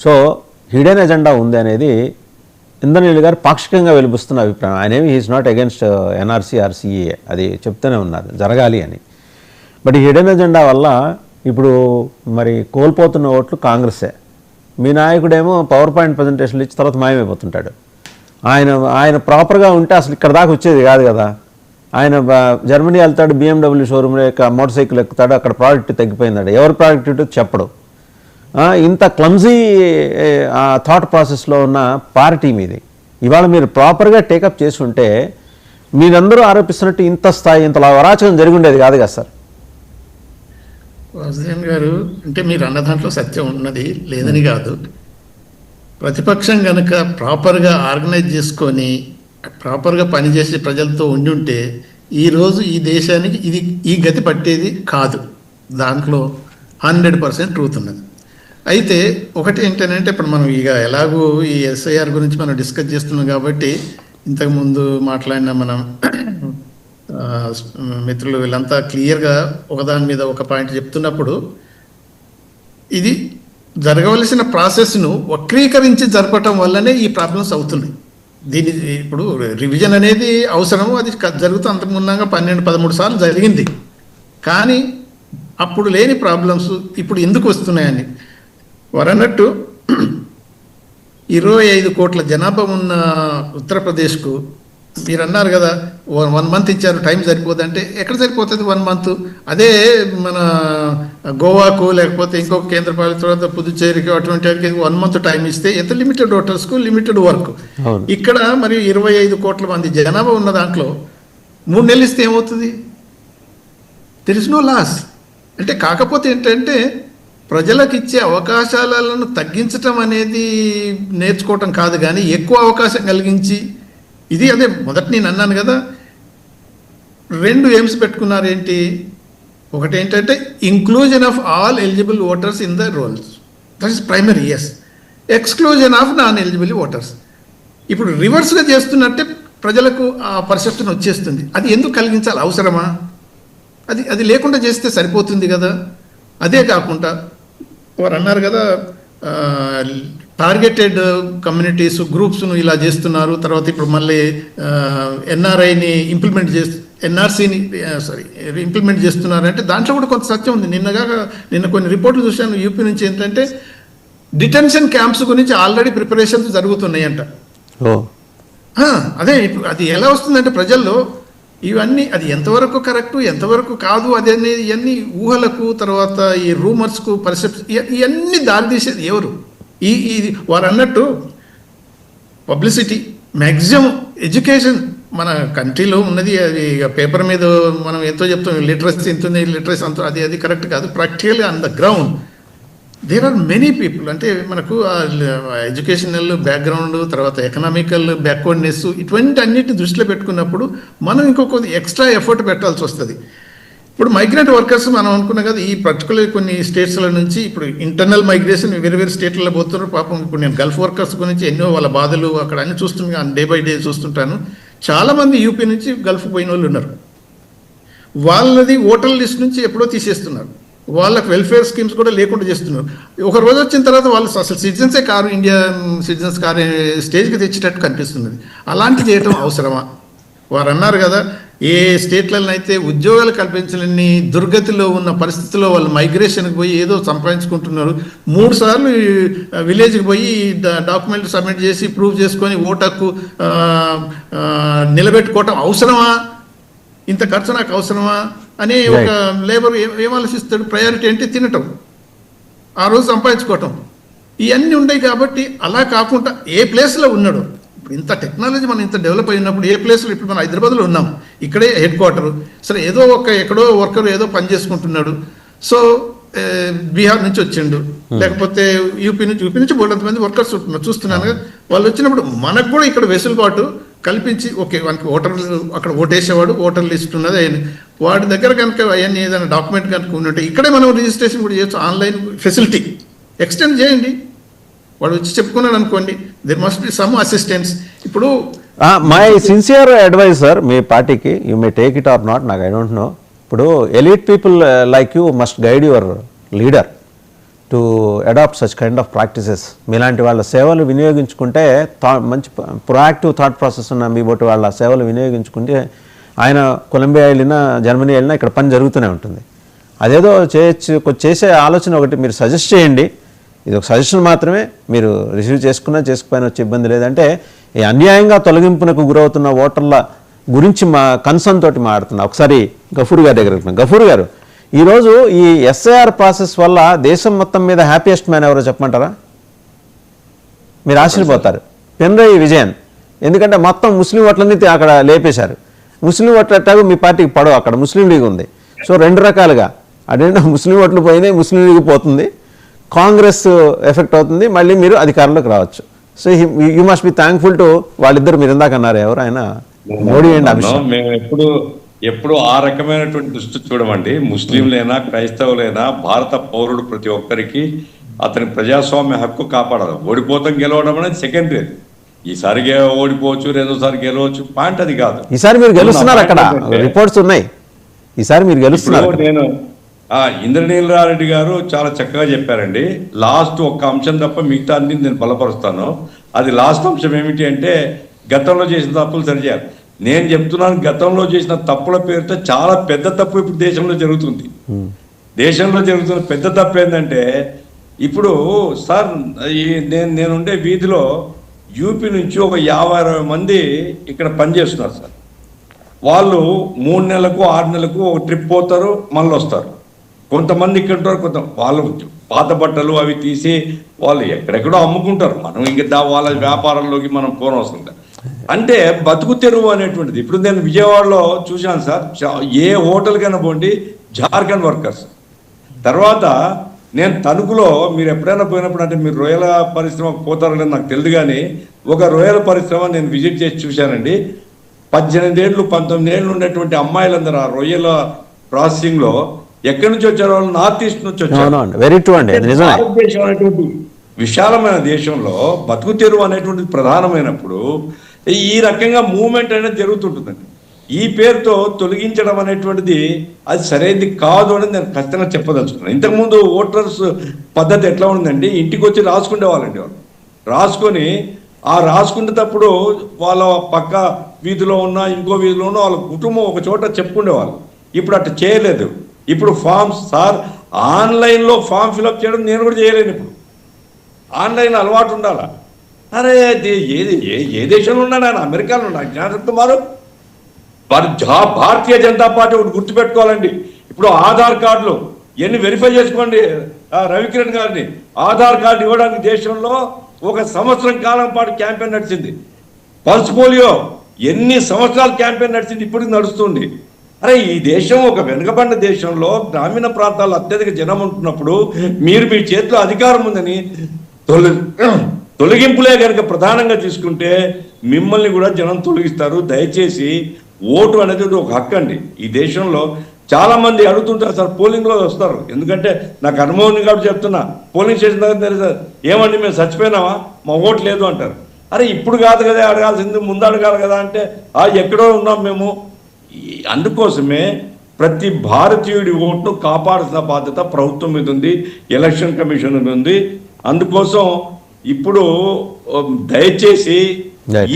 So hidden agenda ఉంది అనేది ఇంద్రనీల్ గారు పాక్షికంగా వెలిపిస్తున్న అభిప్రాయం. ఆయన ఏమి he is not against NRC or CAA, అది చెప్తూనే ఉన్నారు జరగాలి అని. బట్ ఈ హిడెన్ ఎజెండా వల్ల ఇప్పుడు మరి కోల్పోతున్న ఓట్లు కాంగ్రెసే. మీ నాయకుడేమో పవర్ పాయింట్ ప్రజెంటేషన్లు ఇచ్చి తర్వాత మాయమైపోతుంటాడు. ఆయన ప్రాపర్గా ఉంటే అసలు ఇక్కడ దాకా వచ్చేది కాదు కదా. ఆయన జర్మనీ వెళ్తాడు, BMW షోరూమ్ మోటార్ సైకిల్ ఎక్కుతాడు, అక్కడ ప్రోడక్ట్ తగ్గిపోయిందాడు, ఎవరి ప్రోడక్ట్ చెప్పడు. ఇంత క్లమ్జీ థాట్ ప్రాసెస్లో ఉన్న పార్టీ మీది. ఇవాళ మీరు ప్రాపర్గా టేకప్ చేసి ఉంటే మీరందరూ ఆరోపిస్తున్నట్టు ఇంత స్థాయి ఇంతలా అరాచకం జరిగి ఉండేది కాదు కదా సార్. వాసుదేవన్ గారు, అంటే మీరు అన్న దాంట్లో సత్యం ఉన్నది లేదని కాదు. ప్రతిపక్షం కనుక ప్రాపర్గా ఆర్గనైజ్ చేసుకొని ప్రాపర్గా పనిచేసి ప్రజలతో ఉండి ఈరోజు ఈ దేశానికి ఈ గతి పట్టేది కాదు. దాంట్లో 100% ట్రూత్ ఉన్నది. అయితే ఒకటి ఏంటంటే ఇప్పుడు మనం ఇక ఎలాగూ ఈ ఎస్ఐఆర్ గురించి మనం డిస్కస్ చేస్తున్నాం కాబట్టి ఇంతకుముందు మాట్లాడిన మనం మిత్రులు వీళ్ళంతా క్లియర్గా ఒకదాని మీద ఒక పాయింట్ చెప్తున్నప్పుడు ఇది జరగవలసిన ప్రాసెస్ను వక్రీకరించి జరపటం వల్లనే ఈ ప్రాబ్లమ్స్ అవుతున్నాయి. దీని ఇప్పుడు రివిజన్ అనేది అవసరము, అది జరుగుతూ అంతకుముందంగా 12-13 సార్లు జరిగింది. కానీ అప్పుడు లేని ప్రాబ్లమ్స్ ఇప్పుడు ఎందుకు వస్తున్నాయని వారు అన్నట్టు 25 కోట్ల జనాభా ఉన్న ఉత్తరప్రదేశ్కు మీరు అన్నారు కదా 1 మంత్ ఇచ్చారు, టైం సరిపోదంటే ఎక్కడ సరిపోతుంది 1 మంత్? అదే మన గోవాకు లేకపోతే ఇంకొక కేంద్రపాలిత తర్వాత పుదుచ్చేరికి అటువంటి 1 మంత్ టైం ఇస్తే ఎంత లిమిటెడ్ ఓటర్స్కు లిమిటెడ్ వర్క్. ఇక్కడ మరి 25 కోట్ల మంది జనాభా ఉన్న దాంట్లో 3 నెలలు ఇస్తే ఏమవుతుంది? There is no loss. అంటే కాకపోతే ఏంటంటే ప్రజలకు ఇచ్చే అవకాశాలను తగ్గించటం అనేది నేర్చుకోవటం కాదు, కానీ ఎక్కువ అవకాశం కలిగించి ఇది అదే మొదటి నేను అన్నాను కదా, 2 ఎయిమ్స్ పెట్టుకున్నారు. ఏంటి? ఒకటి ఏంటంటే inclusion of all eligible voters in the rolls, that is primary. Yes, exclusion of non eligible voters. ఇప్పుడు రివర్స్గా చేస్తున్నట్టే ప్రజలకు ఆ పర్సెప్షన్ వచ్చేస్తుంది. అది ఎందుకు కలిగించాలి? అవసరమా? అది లేకుండా చేస్తే సరిపోతుంది కదా. అదే కాకుండా వారు అన్నారు కదా టార్గెటెడ్ కమ్యూనిటీస్ గ్రూప్స్ను ఇలా చేస్తున్నారు. తర్వాత ఇప్పుడు మళ్ళీ ఎన్ఆర్ఐని ఎన్ఆర్సీని ఇంప్లిమెంట్ చేస్తున్నారంటే దాంట్లో కూడా కొంత సత్యం ఉంది. నిన్న కొన్ని రిపోర్ట్లు చూశాను యూపీ నుంచి. ఏంటంటే డిటెన్షన్ క్యాంప్స్ గురించి ఆల్రెడీ ప్రిపరేషన్స్ జరుగుతున్నాయంట. అదే ఇప్పుడు అది ఎలా వస్తుందంటే ప్రజల్లో ఇవన్నీ అది ఎంతవరకు కరెక్టు ఎంతవరకు కాదు అదే ఇవన్నీ ఊహలకు, తర్వాత ఈ రూమర్స్కు, పర్సెప్షన్, ఇవన్నీ దారితీసేది ఎవరు? ఈ వారు అన్నట్టు పబ్లిసిటీ, మ్యాక్సిమం ఎడ్యుకేషన్ మన కంట్రీలో ఉన్నది. అది పేపర్ మీద మనం ఎంతో చెప్తాం లిటరసీ ఎంత ఉంది, లిటరసీ అంత, అది కరెక్ట్ కాదు. ప్రాక్టికల్గా on the ground there are many people. అంటే మనకు ఎడ్యుకేషనల్ బ్యాక్గ్రౌండ్, తర్వాత ఎకనామికల్ బ్యాక్వర్డ్నెస్, ఇటువంటి అన్నిటిని దృష్టిలో పెట్టుకున్నప్పుడు మనం ఇంకొక ఎక్స్ట్రా ఎఫర్ట్ పెట్టాల్సి వస్తుంది. ఇప్పుడు మైగ్రెంట్ వర్కర్స్ మనం అనుకున్నాం కదా, ఈ పర్టికులర్ కొన్ని స్టేట్స్ల నుంచి ఇప్పుడు ఇంటర్నల్ మైగ్రేషన్ వేరే స్టేట్లలో పోతున్నారు. పాపం ఇప్పుడు నేను గల్ఫ్ వర్కర్స్ గురించి ఎన్నో వాళ్ళ బాధలు అక్కడ అన్ని చూస్తున్నాను, డే బై డే చూస్తుంటాను. చాలామంది యూపీ నుంచి గల్ఫ్ పోయిన వాళ్ళు ఉన్నారు. వాళ్ళది ఓటర్ లిస్ట్ నుంచి ఎప్పుడో తీసేస్తున్నారు. వాళ్ళకి వెల్ఫేర్ స్కీమ్స్ కూడా లేకుండా చేస్తున్నారు. ఒక రోజు వచ్చిన తర్వాత వాళ్ళు అసలు సిటిజన్సే కారు, ఇండియా సిటిజన్స్ కారు స్టేజ్కి తెచ్చేటట్టు కనిపిస్తున్నది. అలాంటి చేయటం అవసరమా? వారు అన్నారు కదా, ఏ స్టేట్లలో అయితే ఉద్యోగాలు కల్పించలేని దుర్గతిలో ఉన్న పరిస్థితుల్లో వాళ్ళు మైగ్రేషన్కి పోయి ఏదో సంపాదించుకుంటున్నారు. 3 సార్లు విలేజ్కి పోయి డాక్యుమెంట్ సబ్మిట్ చేసి ప్రూవ్ చేసుకొని ఓటు హక్కు నిలబెట్టుకోవటం అవసరమా? ఇంత ఖర్చు నాకు అవసరమా అనే ఒక లేబర్ ఏం ఆలోచిస్తాడు? ప్రయారిటీ అంటే తినటం, ఆ రోజు సంపాదించుకోవటం, ఇవన్నీ ఉన్నాయి. కాబట్టి అలా కాకుండా ఏ ప్లేస్లో ఉన్నాడు, ఇప్పుడు ఇంత టెక్నాలజీ మనం ఇంత డెవలప్ అయినప్పుడు ఏ ప్లేస్లో, ఇప్పుడు మనం హైదరాబాద్లో ఉన్నాం, ఇక్కడే హెడ్ క్వార్టర్, సరే ఏదో ఎక్కడో వర్కర్ ఏదో పని చేసుకుంటున్నాడు. సో బీహార్ నుంచి వచ్చిండు, లేకపోతే యూపీ నుంచి బోల్డంత మంది వర్కర్స్ చూస్తున్నాను కదా. వాళ్ళు వచ్చినప్పుడు మనకు కూడా ఇక్కడ వెసులుబాటు కల్పించి, ఓకే వానికి ఓటర్లు అక్కడ ఓటేసేవాడు, ఓటర్ లిస్ట్ ఉన్నది అయ్యింది, వాడి దగ్గర కనుక అవన్నీ ఏదైనా డాక్యుమెంట్ కనుక ఉన్నట్టు ఇక్కడే మనం రిజిస్ట్రేషన్ కూడా చేయొచ్చు. ఆన్లైన్ ఫెసిలిటీ ఎక్స్టెండ్ చేయండి. వాడు వచ్చి చెప్పుకున్నాడు అనుకోండి, there must be some assistance. ఇప్పుడు మై సిన్సియర్ అడ్వైజర్ మీ పార్టీకి, you may take it or not, నాకు ఐ డోంట్ నో. ఇప్పుడు elite people like you must guide your leader. To adopt such kind of practices. మీలాంటి వాళ్ళ సేవలు వినియోగించుకుంటే, మంచి ప్రొయాక్టివ్ థాట్ ప్రాసెస్ ఉన్న మీ బోటి వాళ్ళ సేవలు వినియోగించుకుంటే, ఆయన కొలంబియా వెళ్ళినా జర్మనీ వెళ్ళినా ఇక్కడ పని జరుగుతూనే ఉంటుంది. అదేదో చేసే ఆలోచన ఒకటి మీరు సజెస్ట్ చేయండి. ఇది ఒక సజెషన్ మాత్రమే, మీరు రిసీవ్ చేసుకుపోయినా వచ్చే ఇబ్బంది లేదంటే, ఈ అన్యాయంగా తొలగింపునకు గురవుతున్న ఓటర్ల గురించి మా కన్సర్న్ తోటి మాట్లాడుతున్నా. ఒకసారి గఫూర్ గారి దగ్గర వెళ్తున్నాం. గఫూర్ గారు, ఈరోజు ఈ ఎస్ఐఆర్ ప్రాసెస్ వల్ల దేశం మొత్తం మీద హ్యాపీయెస్ట్ మ్యాన్ ఎవరో చెప్పమంటారా? మీరు ఆశ్చర్యపోతారు. పినరయి విజయన్. ఎందుకంటే మొత్తం ముస్లిం ఓట్లన్నీ అక్కడ లేపేశారు. ముస్లిం ఓట్లు ఎట్టాగో మీ పార్టీకి పడవు, అక్కడ ముస్లిం లీగ్ ఉంది. సో రెండు రకాలుగా అదేంటే ముస్లిం ఓట్లు పోయినాయి, ముస్లిం లీగ్ పోతుంది, కాంగ్రెస్ ఎఫెక్ట్ అవుతుంది, మళ్ళీ మీరు అధికారంలోకి రావచ్చు. So you must be thankful to వాళ్ళిద్దరు. మీరు ఇందాక అన్నారు ఎవరు ఆయన, మోడీ అండ్ అమిత్ షా. మేము ఎప్పుడు ఆ రకమైనటువంటి దృష్టి చూడమండి. ముస్లింలైనా క్రైస్తవులైనా భారత పౌరుడు ప్రతి ఒక్కరికి అతని ప్రజాస్వామ్య హక్కు కాపాడాలి. ఓడిపోతాం గెలవడం అనేది సెకండరీ. ఈసారి ఓడిపోవచ్చు, రెండోసారి గెలవచ్చు, పాయింట్ అది కాదు. ఈసారి మీరు గెలుస్తున్నారు, అక్కడ రిపోర్ట్స్ ఉన్నాయి. ఈసారి మీరు గెలుస్తున్నారు. నేను ఇంద్రనీలరారెడ్డి గారు చాలా చక్కగా చెప్పారండి. లాస్ట్ ఒక్క అంశం తప్ప మిగతా అన్ని నేను బలపరుస్తాను. అది లాస్ట్ అంశం ఏమిటి అంటే, గతంలో చేసిన తప్పులు సరిచేయాలి. నేను చెప్తున్నాను, గతంలో చేసిన తప్పుల పేరుతో చాలా పెద్ద తప్పు ఇప్పుడు దేశంలో జరుగుతుంది. దేశంలో జరుగుతున్న పెద్ద తప్పు ఏంటంటే, ఇప్పుడు సార్ నేనుండే వీధిలో యూపీ నుంచి ఒక 50-60 మంది ఇక్కడ పనిచేస్తున్నారు సార్. వాళ్ళు 3 నెలలకు 6 నెలలకు ఒక ట్రిప్ పోతారు, మళ్ళీ వస్తారు. కొంతమంది ఇక్కడ ఉంటారు, వాళ్ళు పాత బట్టలు అవి తీసి వాళ్ళు ఎక్కడెక్కడో అమ్ముకుంటారు. మనం ఇంకా వాళ్ళ వ్యాపారంలోకి మనం పోనవసరం లేదు. అంటే బతుకు తెరువు అనేటువంటిది. ఇప్పుడు నేను విజయవాడలో చూశాను సార్, ఏ హోటల్కైనా పోండి జార్ఖండ్ వర్కర్స్. తర్వాత నేను తణుకులో, మీరు ఎప్పుడైనా పోయినప్పుడు, అంటే మీరు రొయ్యల పరిశ్రమకు పోతారో లేదో నాకు తెలియదు, కానీ ఒక రొయ్యల పరిశ్రమ నేను విజిట్ చేసి చూశానండి. 18 ఏళ్ళు 19 ఏళ్ళు ఉండేటువంటి అమ్మాయిలందరూ ఆ రొయ్యల ప్రాసెసింగ్లో ఎక్కడి నుంచి వచ్చారో, వాళ్ళు నార్త్ ఈస్ట్ నుంచి వచ్చారు. భారతదేశం అనేటువంటి విశాలమైన దేశంలో బతుకు తెరువు అనేటువంటిది ప్రధానమైనప్పుడు ఈ రకంగా మూవ్మెంట్ అనేది జరుగుతుంటుందండి. ఈ పేరుతో తొలగించడం అనేటువంటిది అది సరైనది కాదు అని నేను ఖచ్చితంగా చెప్పదలుచుకున్నాను. ఇంతకుముందు ఓటర్స్ పద్ధతి ఎట్లా ఉందండి, ఇంటికి వచ్చి రాసుకునేవాళ్ళండి. వాళ్ళు రాసుకొని ఆ రాసుకునేటప్పుడు వాళ్ళ పక్క వీధిలో ఉన్న ఇంకో వీధిలో ఉన్న వాళ్ళ కుటుంబం ఒక చోట చెప్పుకునేవాళ్ళు. ఇప్పుడు అట్లా చేయలేదు. ఇప్పుడు ఫామ్స్ సార్, ఆన్లైన్లో ఫామ్ ఫిలప్ చేయడం నేను కూడా చేయలేను. ఇప్పుడు ఆన్లైన్ అలవాటు ఉండాలా? అరే ఏ దేశంలో ఉన్నాడు ఆయన? అమెరికాలో ఉన్నాడు. జ్ఞాన కుమారు భారతీయ జనతా పార్టీ ఒకటి గుర్తుపెట్టుకోవాలండి. ఇప్పుడు ఆధార్ కార్డులు ఎన్ని వెరిఫై చేసుకోండి. రవికిరణ్ గారిని ఆధార్ కార్డు ఇవ్వడానికి దేశంలో 1 సంవత్సరం కాలం పాటు క్యాంపెయిన్ నడిచింది. పల్స్ పోలియో ఎన్ని సంవత్సరాలు క్యాంపెయిన్ నడిచింది, ఇప్పటికి నడుస్తుంది. అరే ఈ దేశం ఒక వెనుకబడిన దేశంలో గ్రామీణ ప్రాంతాల్లో అత్యధిక జనం ఉంటున్నప్పుడు మీరు మీ చేతిలో అధికారం ఉందని తొలగింపులే కనుక ప్రధానంగా తీసుకుంటే మిమ్మల్ని కూడా జనం తొలగిస్తారు. దయచేసి ఓటు అనేది ఒక హక్కు అండి. ఈ దేశంలో చాలా మంది అడుగుతుంటారు సార్, పోలింగ్లో వస్తారు. ఎందుకంటే నాకు అనుభవం కాబట్టి చెప్తున్నా. పోలింగ్ స్టేషన్ దగ్గర తెలుసు, ఏమండి మేము చచ్చిపోయినామా, మా ఓటు లేదు అంటారు. అరే ఇప్పుడు కాదు కదా అడగాల్సింది, ముందు అడగాలి కదా అంటే ఎక్కడో ఉన్నాం మేము. అందుకోసమే ప్రతి భారతీయుడి ఓటును కాపాడాల్సిన బాధ్యత ప్రభుత్వం మీద ఉంది, ఎలక్షన్ కమిషన్ మీద ఉంది. అందుకోసం ఇప్పుడు దయచేసి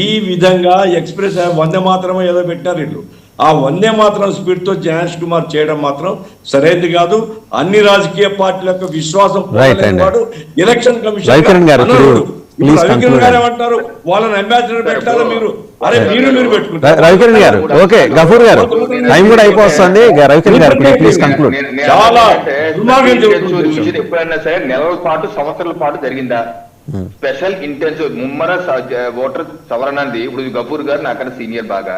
ఈ విధంగా ఎక్స్ప్రెస్ వందే మాత్రమే ఏదో పెట్టారు వీళ్ళు. ఆ వందే మాత్రం స్పీడ్తో జ్ఞానేష్ కుమార్ చేయడం మాత్రం సరైనది కాదు. అన్ని రాజకీయ పార్టీల యొక్క విశ్వాసం వాడు ఎలక్షన్ కమిషన్ రవికిరణ్ గారు ఏమంటారు, వాళ్ళని అంబాసిడర్ పెట్టాలి మీరు. అరే మీరు పెట్టుకుంటారు. రవికిరణ్ గారు ఓకే, గఫూర్ గారు టైం కూడా అయిపోతుంది. రవికిరణ్ గారు ప్లీజ్ కంక్లూడ్. చాలా దుర్మార్గం జరుగుతుంది. ఎప్పుడైనా సరే నెలల పాటు సంవత్సరాల పాటు జరిగిందా? స్పెషల్ ఇంటెన్సివ్ ముమ్మర ఓటర్ సవరణ అండి. ఇప్పుడు గఫూర్ గారు నాకన్నా సీనియర్ బాగా.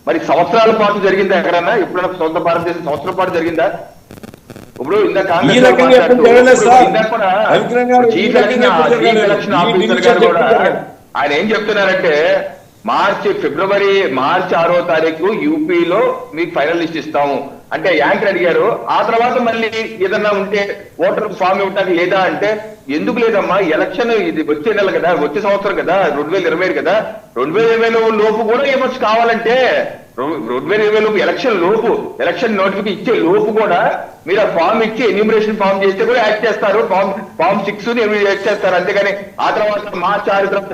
మరి సంవత్సరాల పాటు జరిగిందా ఎక్కడన్నా? ఎప్పుడైనా స్వతంత్ర భారతదేశం సంవత్సరాల పాటు జరిగిందా? ఇప్పుడు చీఫ్ ఎలక్షన్ ఆఫీసర్ గారు కూడా ఆయన ఏం చెప్తున్నారంటే, ఫిబ్రవరి మార్చి 6వ తారీఖు యూపీలో మీకు ఫైనల్ లిస్ట్ ఇస్తాము అంటే యాంకర్ అడిగారు. ఆ తర్వాత మళ్ళీ ఏదన్నా ఉంటే ఓటర్ ఫామ్ ఇవ్వడానికి లేదా అంటే, ఎందుకు లేదమ్మా, ఎలక్షన్ ఇది వచ్చే నెల కదా, వచ్చే సంవత్సరం కదా, 2027 కదా, 2027 లోపు కూడా ఇవ్వచ్చు కావాలంటే లోపు ఎలక్షన్ నోటిఫికేషన్ ఇచ్చే లోపు కూడా మీరు ఆ ఫామ్ ఇచ్చి ఎన్యూమరేషన్ ఫామ్ చేస్తే కూడా యాక్ట్ చేస్తారు. ఫామ్ 6 యాక్ట్ చేస్తారు. అంతేగాని ఆ తర్వాత మార్చి 6 తర్వాత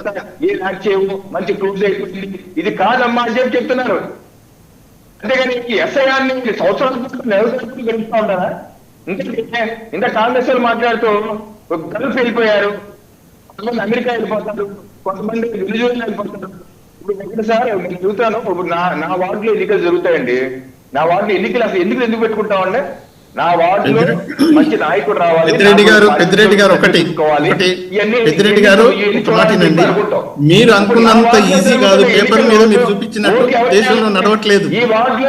ఏం యాక్ట్ చేయవు, మంచి క్లోజ్ అయిపోయింది, ఇది కాదమ్మా అని చెప్పి చెప్తున్నారు. అంతేగాని ఈ ఎస్ఐఆర్ని సంవత్సరాలు గడుపుతా ఉంటారా? ఇంకా కాంగ్రెస్ వాళ్ళు మాట్లాడుతూ గల్ఫ్ వెళ్ళిపోయారు, కొంతమంది అమెరికా వెళ్ళిపోతారు, కొంతమంది వెనిజువేలా వెళ్ళిపోతారు. ఇప్పుడు ఎక్కడ సార్ నేను చూస్తాను, ఇప్పుడు నా వార్డులో ఎన్నికలు జరుగుతాయండి. నా వార్డులో ఎన్నికలు అసలు ఎందుకు పెట్టుకుంటామండి? నా వార్డులో మంచి నాయకుడు రావాలి. పెద్దిరెడ్డి గారు ఒకటి పెద్దిరెడ్డి గారు మాటినండి, మీరు అనుకున్నంత ఈజీ కాదు. పేపర్ మీద మీరు చూపించినట్టు దేశంలో నడవట్లేదు. ఈ వార్డులో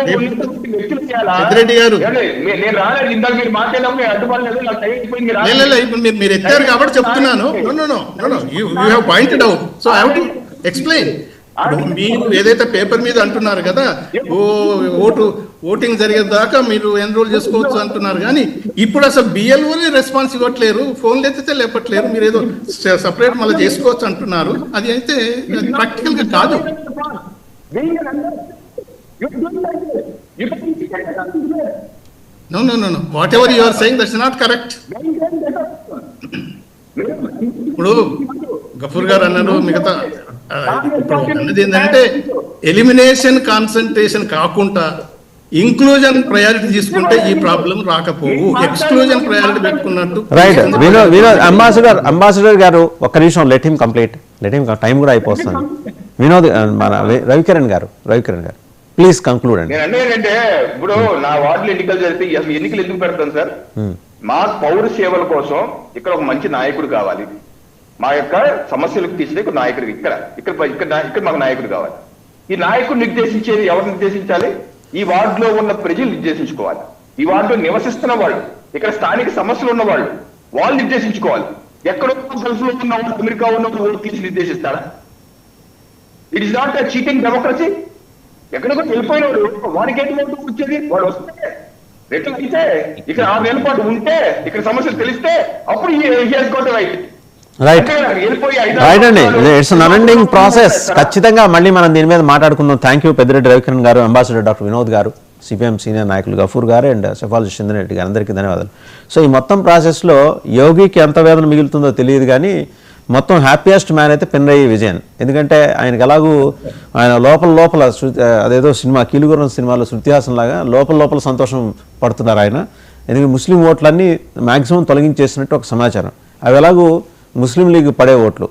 పెద్దిరెడ్డి గారు నేను రాలేదు, ఇందాక మీరు మాట్లాడినప్పుడు అడ్డుపడలేదు, నాకు టైం అయిపోయింది. ఇప్పుడు మీరు ఎత్తారు కాబట్టి చెప్తున్నాను. You have pointed out, so I have to explain. మీరు ఏదైతే పేపర్ మీద అంటున్నారు కదా, ఓటింగ్ జరిగేదాకా మీరు ఎన్రోల్ చేసుకోవచ్చు అంటున్నారు, కానీ ఇప్పుడు అసలు బిఎల్ఓనే రెస్పాన్స్ ఇవ్వట్లేరు, ఫోన్లు ఎత్తితే లేపట్లేరు. మీరు ఏదో సపరేట్ మళ్ళీ చేసుకోవచ్చు అంటున్నారు. అది అయితే ప్రాక్టికల్ గా కాదు. No. Whatever you are saying, that's not correct. ఇప్పుడు గఫూర్ గారు అన్నారు, మిగతా ఇప్పుడు అన్నది ఏంటంటే ఎలిమినేషన్ కాన్సన్ట్రేషన్ కాకుండా ఇంక్లూజన్ ప్రయారిటీ తీసుకుంటే ఈ ప్రాబ్లం రాకపోవు. ఎక్స్క్లూజన్ ప్రయారిటీ పెట్టుకున్నట్టు. రైట్ వినోద్ అంబాసిడర్ గారు ఒక్క నిమిషం, లెట్ హిమ్ కంప్లీట్. టైం కూడా అయిపోతుంది. వినోద్ మన రవికిరణ్ గారు ప్లీజ్ కంక్లూడ్ అండి. నేను అంటే ఇప్పుడు నా వార్డులో ఎన్నికలు జరిగితే ఎన్నికలు ఎందుకు పెడతాను సార్? మా పౌర సేవల కోసం ఇక్కడ ఒక మంచి నాయకుడు కావాలి. మా యొక్క సమస్యలకు తీర్చే నాయకుడు ఇక్కడ మాకు నాయకుడు కావాలి. ఈ నాయకుడు నిర్దేశించేది ఎవరు నిర్దేశించాలి? ఈ వార్డులో ఉన్న ప్రజలు నిర్దేశించుకోవాలి. ఈ వార్డులో నివసిస్తున్న వాళ్ళు, ఇక్కడ స్థానిక సమస్యలు ఉన్న వాళ్ళు నిర్దేశించుకోవాలి. ఎక్కడో గల్ఫ్ లో ఉన్న వాళ్ళు, అమెరికా ఉన్న ఓటు తీసి నిర్దేశిస్తారా? It is not a cheating democracy. ఎక్కడికో వెళ్ళిపోయిన వాడికి ఏంటి ఓటు వచ్చేది? వాడు వస్తే రిటర్న్ అయితే ఇక్కడ 6 నెలల పాటు ఉంటే ఇక్కడ సమస్యలు తెలిస్తే అప్పుడు రైట్ అండి. It's an unending process. ఖచ్చితంగా మళ్ళీ మనం దీని మీద మాట్లాడుకుందాం. థ్యాంక్ యూ పెద్దిరెడ్డి రవికిరణ్ గారు, అంబాసిడర్ డాక్టర్ వినోద్ గారు, సిపిఎం సీనియర్ నాయకులు గఫూర్ గారు అండ్ సెఫాలజిస్ట్ చంద్రన్ రెడ్డి గారు, అందరికీ ధన్యవాదాలు. సో ఈ మొత్తం ప్రాసెస్లో యోగికి ఎంత వేదన మిగులుతుందో తెలియదు, కానీ మొత్తం హ్యాపీయెస్ట్ మ్యాన్ అయితే పినరయి విజయన్. ఎందుకంటే ఆయనకు ఎలాగూ ఆయన లోపల అదేదో సినిమా కీలుగురం సినిమాలో శృతిహాసన్ లాగా లోపల సంతోషం పడుతున్నారు ఆయన. ఎందుకంటే ముస్లిం ఓట్లన్నీ మ్యాక్సిమం తొలగించేసినట్టు ఒక సమాచారం. అవి ఎలాగూ ముస్లిం లీగ్ పడే ఓట్లు.